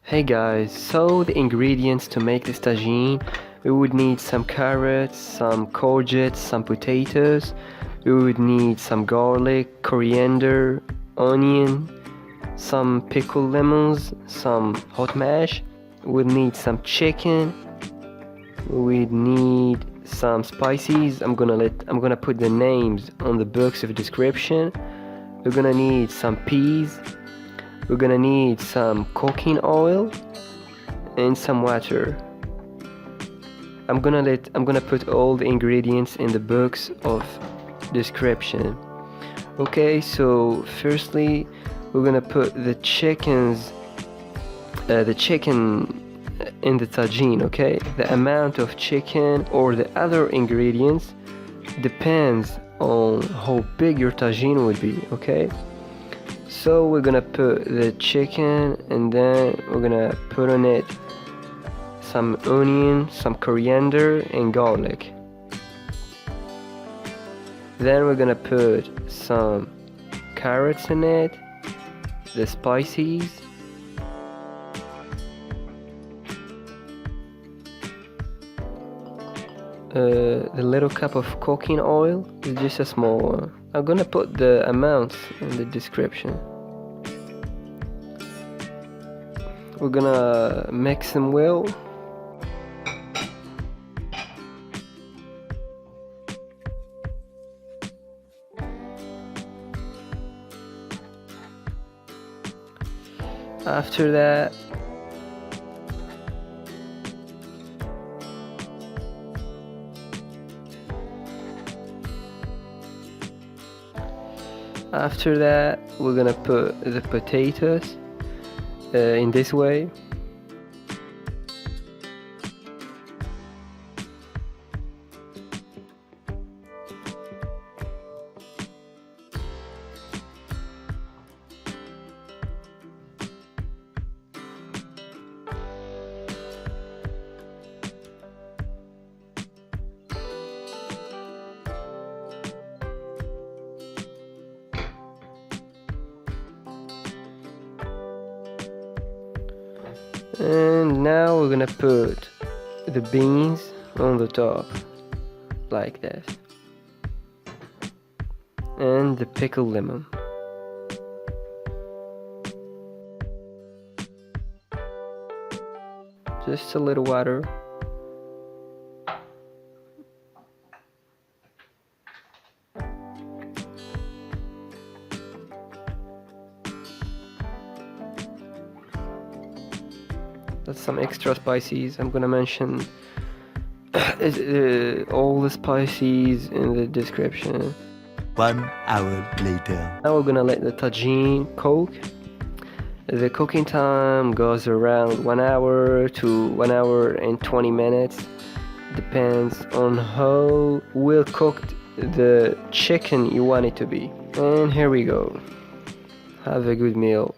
Hey guys, so the ingredients to make this tagine, we would need some carrots, some courgettes, some potatoes, we would need some garlic, coriander, onion, some pickled lemons, some hot mash, we would need some chicken, we'd need some spices. I'm gonna put the names on the box of description. We're gonna need some peas. We're gonna need some cooking oil and some water. I'm gonna put all the ingredients in the box of description. Okay, so firstly we're gonna put the chicken in the tagine. Okay, the amount of chicken or the other ingredients depends on how big your tagine would be. Okay, so we're gonna put the chicken and then we're gonna put on it some onion, some coriander and garlic. Then we're gonna put some carrots in it, the spices, the little cup of cooking oil is just a small one. I'm gonna put the amounts in the description. We're gonna mix them well. After that, we're gonna put the potatoes in this way. And now we're gonna put the beans on the top like this, and the pickled lemon. Just a little water. That's some extra spices. I'm gonna mention all the spices in the description. 1 hour later. Now we're gonna let the tagine cook. The cooking time goes around 1 hour to 1 hour and 20 minutes. Depends on how well cooked the chicken you want it to be. And here we go. Have a good meal.